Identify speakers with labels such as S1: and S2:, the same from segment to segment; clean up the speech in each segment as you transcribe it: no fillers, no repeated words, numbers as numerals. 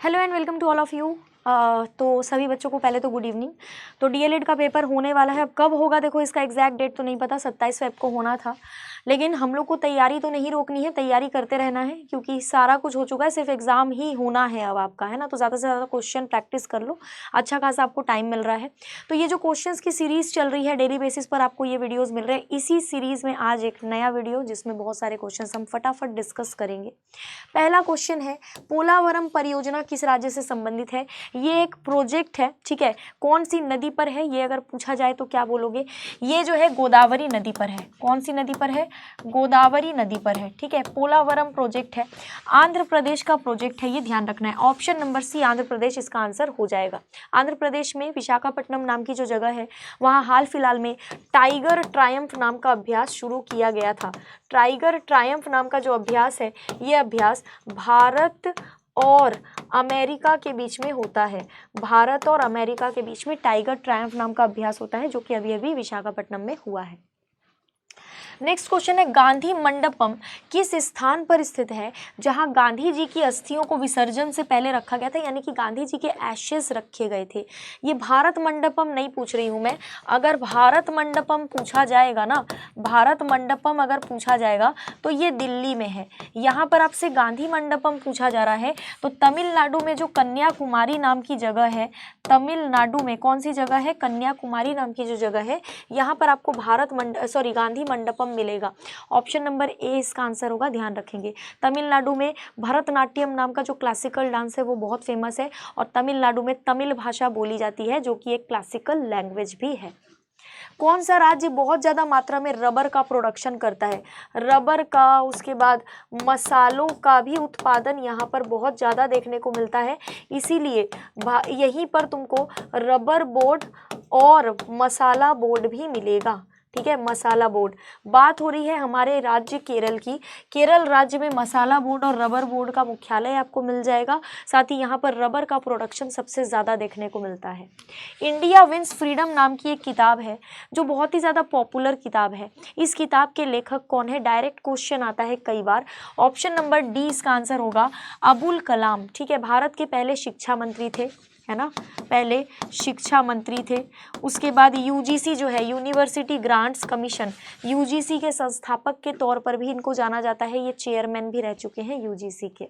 S1: Hello and welcome to all of you. तो सभी बच्चों को पहले तो गुड इवनिंग। तो डीएलएड का पेपर होने वाला है, अब कब होगा देखो इसका एग्जैक्ट डेट तो नहीं पता, 27 फेब को होना था, लेकिन हम लोग को तैयारी तो नहीं रोकनी है, तैयारी करते रहना है क्योंकि सारा कुछ हो चुका है, सिर्फ एग्ज़ाम ही होना है अब आपका, है ना। तो ज़्यादा से ज़्यादा क्वेश्चन प्रैक्टिस कर लो, अच्छा खासा आपको टाइम मिल रहा है। तो ये जो क्वेश्चंस की सीरीज़ चल रही है, डेली बेसिस पर आपको ये वीडियोज़ मिल रहे हैं, इसी सीरीज़ में आज एक नया वीडियो जिसमें बहुत सारे क्वेश्चन हम फटाफट डिस्कस करेंगे। पहला क्वेश्चन है, पोलावरम परियोजना किस राज्य से संबंधित है? ये एक प्रोजेक्ट है, ठीक है। कौन सी नदी पर है ये अगर पूछा जाए तो क्या बोलोगे? ये जो है गोदावरी नदी पर है। कौन सी नदी पर है? गोदावरी नदी पर है, ठीक है। पोलावरम प्रोजेक्ट है, आंध्र प्रदेश का प्रोजेक्ट है, ये ध्यान रखना है। Option number C Andhra Pradesh इसका आंसर हो जाएगा। आंध्र प्रदेश में विशाखापट्टनम नाम की जो जगह है वहाँ हाल फिलहाल में टाइगर ट्रायम्फ नाम का अभ्यास शुरू किया गया था। टाइगर ट्रायम्फ नाम का जो अभ्यास है, ये अभ्यास भारत और अमेरिका के बीच में होता है। भारत और अमेरिका के बीच में टाइगर ट्रायम्फ नाम का अभ्यास होता है, जो कि अभी अभी विशाखापट्टनम में हुआ है। नेक्स्ट क्वेश्चन है, गांधी मंडपम किस स्थान पर स्थित है जहां गांधी जी की अस्थियों को विसर्जन से पहले रखा गया था, यानी कि गांधी जी के एशेस रखे गए थे। ये भारत मंडपम नहीं पूछ रही हूं मैं, अगर भारत मंडपम पूछा जाएगा ना, भारत मंडपम अगर पूछा जाएगा तो ये दिल्ली में है। यहाँ पर आपसे गांधी मंडपम पूछा जा रहा है तो तमिलनाडु में जो कन्याकुमारी नाम की जगह है, तमिलनाडु में कौन सी जगह है? कन्याकुमारी नाम की जो जगह है, यहाँ पर आपको गांधी मंडपम मिलेगा। ऑप्शन नंबर ए इसका आंसर होगा, ध्यान रखेंगे। तमिलनाडु में भरतनाट्यम नाम का जो क्लासिकल डांस है वो बहुत फेमस है, और तमिलनाडु में तमिल भाषा बोली जाती है जो कि एक क्लासिकल लैंग्वेज भी है। कौन सा राज्य बहुत ज़्यादा मात्रा में रबर का प्रोडक्शन करता है? रबर का, उसके बाद मसालों का भी उत्पादन यहाँ पर बहुत ज़्यादा देखने को मिलता है, इसीलिए यहीं पर तुमको रबर बोर्ड और मसाला बोर्ड भी मिलेगा, ठीक है। मसाला बोर्ड, बात हो रही है हमारे राज्य केरल की। केरल राज्य में मसाला बोर्ड और रबर बोर्ड का मुख्यालय आपको मिल जाएगा, साथ ही यहाँ पर रबर का प्रोडक्शन सबसे ज़्यादा देखने को मिलता है। इंडिया विंस फ्रीडम नाम की एक किताब है जो बहुत ही ज़्यादा पॉपुलर किताब है। इस किताब के लेखक कौन है? डायरेक्ट क्वेश्चन आता है कई बार। ऑप्शन नंबर डी इसका आंसर होगा, अबुल कलाम, ठीक है। भारत के पहले शिक्षा मंत्री थे, है ना, पहले शिक्षा मंत्री थे। उसके बाद यूजीसी जो है, यूनिवर्सिटी ग्रांट्स कमीशन, यूजीसी के संस्थापक के तौर पर भी इनको जाना जाता है, ये चेयरमैन भी रह चुके हैं यूजीसी के।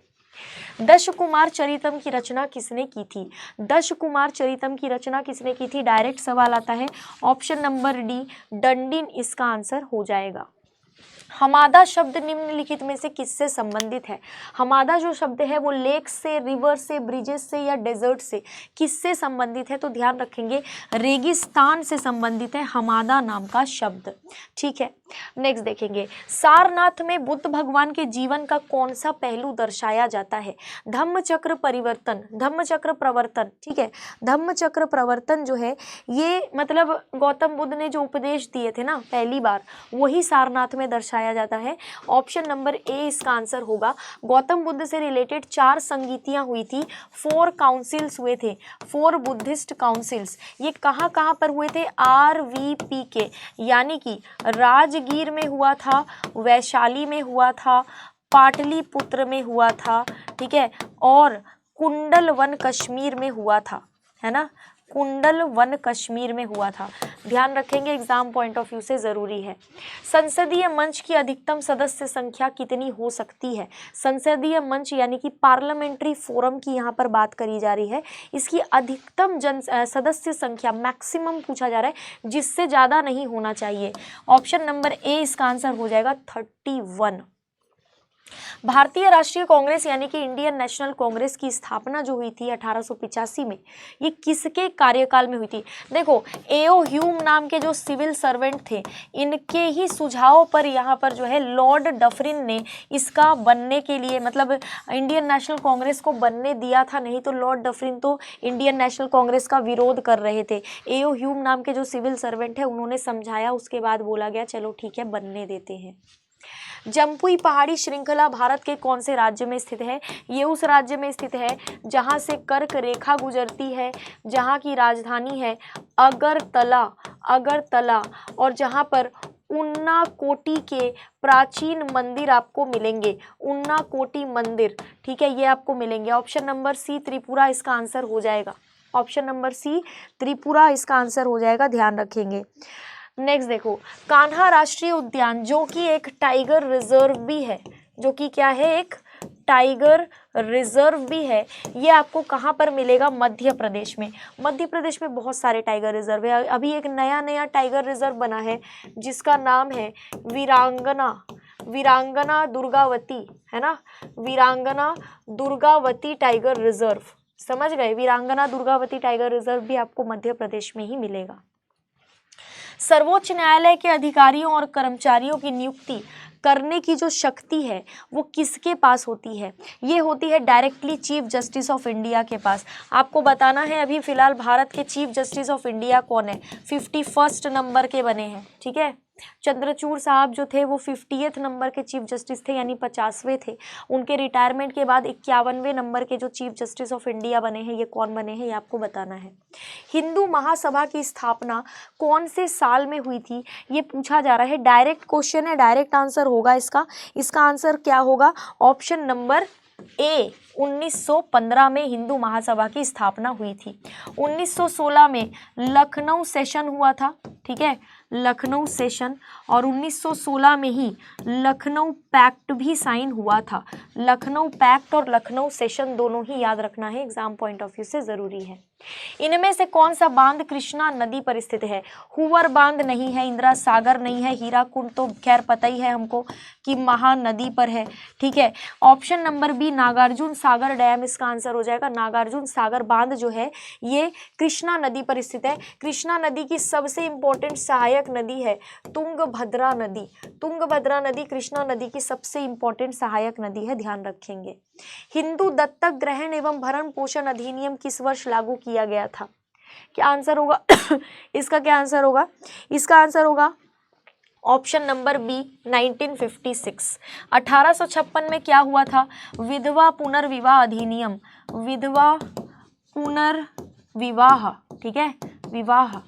S1: दशकुमार चरितम की रचना किसने की थी? दशकुमार चरितम की रचना किसने की थी? डायरेक्ट सवाल आता है। ऑप्शन नंबर डी डंडिन इसका आंसर हो जाएगा। हमादा शब्द निम्नलिखित में से किससे संबंधित है? हमादा जो शब्द है वो लेक से, रिवर से, ब्रिजेस से या डेजर्ट से किससे संबंधित है? तो ध्यान रखेंगे, रेगिस्तान से संबंधित है हमादा नाम का शब्द, ठीक है। नेक्स्ट देखेंगे, सारनाथ में बुद्ध भगवान के जीवन का कौन सा पहलू दर्शाया जाता है? धम्मचक्र परिवर्तन, धम्मचक्र प्रवर्तन, ठीक है। धम्मचक्र प्रवर्तन जो है ये मतलब गौतम बुद्ध ने जो उपदेश दिए थे ना पहली बार, वही सारनाथ में दर्शाया जाता है। ऑप्शन नंबर ए इसका आंसर होगा। गौतम बुद्ध से रिलेटेड 4 संगीतियां हुई थी, 4 काउंसिल्स हुए थे, 4 बुद्धिस्ट काउंसिल्स। ये कहाँ कहाँ पर हुए थे? RVP के, यानी कि राजगीर में हुआ था, वैशाली में हुआ था, पाटलिपुत्र में हुआ था, ठीक है, और कुंडलवन कश्मीर में हुआ था, है ना, कुंडलवन कश्मीर में हुआ था। ध्यान रखेंगे, एग्जाम पॉइंट ऑफ व्यू से ज़रूरी है। संसदीय मंच की अधिकतम सदस्य संख्या कितनी हो सकती है? संसदीय मंच यानी कि पार्लियामेंट्री फोरम की यहाँ पर बात करी जा रही है। इसकी अधिकतम सदस्य संख्या, मैक्सिमम पूछा जा रहा है, जिससे ज़्यादा नहीं होना चाहिए। ऑप्शन नंबर ए इसका आंसर हो जाएगा 31। भारतीय राष्ट्रीय कांग्रेस यानी कि इंडियन नेशनल कांग्रेस की स्थापना जो हुई थी 1885 में, ये किसके कार्यकाल में हुई थी? देखो, एओ ह्यूम नाम के जो सिविल सर्वेंट थे, इनके ही सुझाव पर यहाँ पर जो है लॉर्ड डफरिन ने इसका बनने के लिए, मतलब इंडियन नेशनल कांग्रेस को बनने दिया था, नहीं तो लॉर्ड डफरिन तो इंडियन नेशनल कांग्रेस का विरोध कर रहे थे। एओ ह्यूम नाम के जो सिविल सर्वेंट है उन्होंने समझाया, उसके बाद बोला गया चलो ठीक है बनने देते हैं। जम्पुई पहाड़ी श्रृंखला भारत के कौन से राज्य में स्थित है? ये उस राज्य में स्थित है जहां से कर्क रेखा गुजरती है, जहां की राजधानी है अगरतला, अगरतला, और जहां पर उन्नाकोटी के प्राचीन मंदिर आपको मिलेंगे, उन्नाकोटी मंदिर, ठीक है, ये आपको मिलेंगे। ऑप्शन नंबर सी त्रिपुरा इसका आंसर हो जाएगा, ऑप्शन नंबर सी त्रिपुरा इसका आंसर हो जाएगा, ध्यान रखेंगे। नेक्स्ट देखो, कान्हा राष्ट्रीय उद्यान जो कि एक टाइगर रिजर्व भी है, जो कि क्या है, एक टाइगर रिजर्व भी है, ये आपको कहाँ पर मिलेगा, मध्य प्रदेश में। मध्य प्रदेश में बहुत सारे टाइगर रिजर्व है। अभी एक नया टाइगर रिजर्व बना है जिसका नाम है वीरांगना दुर्गावती, है ना, वीरांगना दुर्गावती टाइगर रिजर्व, समझ गए, वीरांगना दुर्गावती टाइगर रिजर्व भी आपको मध्य प्रदेश में ही मिलेगा। सर्वोच्च न्यायालय के अधिकारियों और कर्मचारियों की नियुक्ति करने की जो शक्ति है वो किसके पास होती है, ये होती है directly chief justice of India के पास। आपको बताना है अभी फिलहाल भारत के चीफ जस्टिस ऑफ इंडिया कौन है, 51 नंबर के बने हैं, ठीक है। चंद्रचूड़ साहब जो थे वो 50th नंबर के चीफ जस्टिस थे, यानी 50वें थे। उनके रिटायरमेंट के बाद 51वें नंबर के जो चीफ जस्टिस ऑफ इंडिया बने हैं, ये कौन बने हैं, ये आपको बताना है। हिंदू महासभा की स्थापना कौन से साल में हुई थी, ये पूछा जा रहा है, डायरेक्ट क्वेश्चन है, डायरेक्ट आंसर होगा इसका आंसर क्या होगा, ऑप्शन नंबर ए 1915 में हिंदू महासभा की स्थापना हुई थी। 1916 में लखनऊ सेशन हुआ था, ठीक है, लखनऊ सेशन, और 1916 में ही लखनऊ पैक्ट भी साइन हुआ था। लखनऊ पैक्ट और लखनऊ सेशन दोनों ही याद रखना है, एग्जाम पॉइंट ऑफ व्यू से ज़रूरी है। इनमें से कौन सा बांध कृष्णा नदी पर स्थित है, हुवर बांध नहीं है, इंदिरा सागर नहीं है, हीराकुंड तो खैर पता ही है हमको कि महानदी पर है, ठीक है। Option number B Nagarjuna Sagar dam इसका आंसर हो जाएगा। नागार्जुन सागर बांध जो है ये कृष्णा नदी पर स्थित है। कृष्णा नदी की सबसे इंपॉर्टेंट सहायक नदी है तुंगभद्रा नदी। तुंगभद्रा नदी कृष्णा नदी की सबसे इंपॉर्टेंट सहायक नदी है, ध्यान रखेंगे। हिंदू दत्तक ग्रहण एवं भरण पोषण अधिनियम किस वर्ष लागू किया गया था, क्या आंसर होगा इसका क्या आंसर होगा, इसका आंसर होगा ऑप्शन नंबर बी 1956। 1856 में क्या हुआ था, विधवा पुनर्विवाह अधिनियम, विधवा पुनर्विवाह, ठीक है, विवाह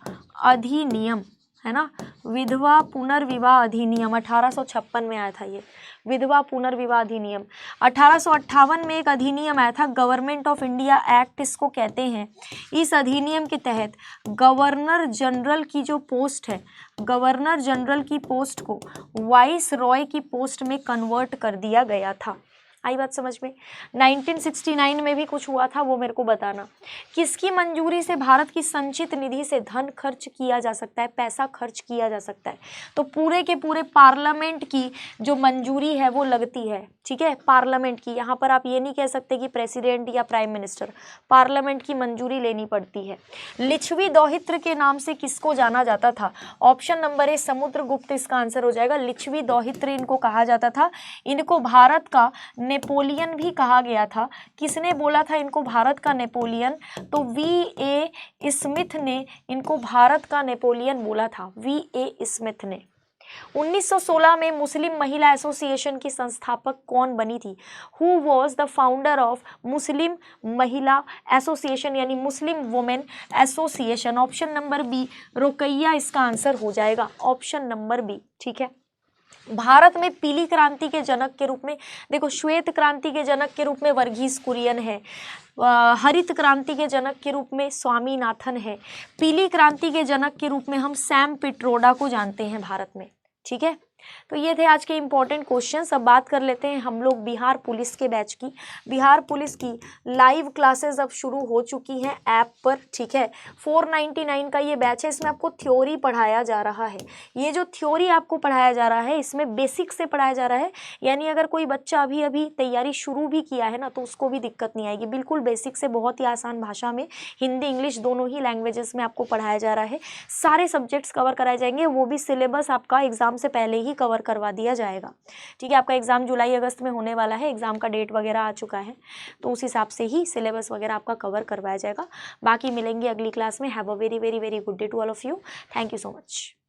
S1: अधिनियम, है ना, विधवा पुनर्विवाह अधिनियम 1856 में आया था ये विधवा पुनर्विवाह अधिनियम। 1858 में एक अधिनियम आया था गवर्नमेंट ऑफ इंडिया एक्ट इसको कहते हैं। इस अधिनियम के तहत गवर्नर जनरल की जो पोस्ट है, गवर्नर जनरल की पोस्ट को वाइस रॉय की पोस्ट में कन्वर्ट कर दिया गया था। आई बात समझ में। 1969 में भी कुछ हुआ था, वो मेरे को बताना। किसकी मंजूरी से भारत की संचित निधि से धन खर्च किया जा सकता है, पैसा खर्च किया जा सकता है, तो पूरे के पूरे पार्लियामेंट की जो मंजूरी है वो लगती है, ठीक है, पार्लियामेंट की। यहाँ पर आप ये नहीं कह सकते कि प्रेसिडेंट या प्राइम मिनिस्टर, पार्लियामेंट की मंजूरी लेनी पड़ती है। लिच्छवी दौहित्र के नाम से किसको जाना जाता था, ऑप्शन नंबर ए समुद्रगुप्त इसका आंसर हो जाएगा। लिच्छवी दौहित्र इनको कहा जाता था। इनको भारत का नेपोलियन भी कहा गया था। किसने बोला था इनको भारत का नेपोलियन, तो V.A. स्मिथ ने इनको भारत का नेपोलियन बोला था, V.A. स्मिथ ने। 1916 में मुस्लिम महिला एसोसिएशन की संस्थापक कौन बनी थी, who was the founder of Muslim Mahila association यानी Muslim women association, option number B Rukaiya इसका आंसर हो जाएगा, ऑप्शन नंबर बी, ठीक है। भारत में पीली क्रांति के जनक के रूप में, देखो श्वेत क्रांति के जनक के रूप में वर्गीस कुरियन है, हरित क्रांति के जनक के रूप में स्वामीनाथन है, पीली क्रांति के जनक के रूप में हम सैम पिट्रोडा को जानते हैं भारत में, ठीक है। तो ये थे आज के इम्पोर्टेंट क्वेश्चंस। अब बात कर लेते हैं हम लोग बिहार पुलिस के बैच की। बिहार पुलिस की लाइव क्लासेस अब शुरू हो चुकी हैं ऐप पर, ठीक है। 499 का ये बैच है, इसमें आपको थ्योरी पढ़ाया जा रहा है। ये जो थ्योरी आपको पढ़ाया जा रहा है इसमें बेसिक से पढ़ाया जा रहा है, यानी अगर कोई बच्चा अभी अभी तैयारी शुरू भी किया है ना तो उसको भी दिक्कत नहीं आएगी। बिल्कुल बेसिक से बहुत ही आसान भाषा में, हिंदी इंग्लिश दोनों ही लैंग्वेजेस में आपको पढ़ाया जा रहा है। सारे सब्जेक्ट्स कवर कराए जाएंगे, वो भी सिलेबस आपका एग्जाम से पहले ही कवर करवा दिया जाएगा, ठीक है। आपका एग्जाम जुलाई अगस्त में होने वाला है, एग्जाम का डेट वगैरह आ चुका है, तो उस हिसाब से ही सिलेबस वगैरह आपका कवर करवाया जाएगा। बाकी मिलेंगे अगली क्लास में। Have a very very very good day to all of you. Thank you so much.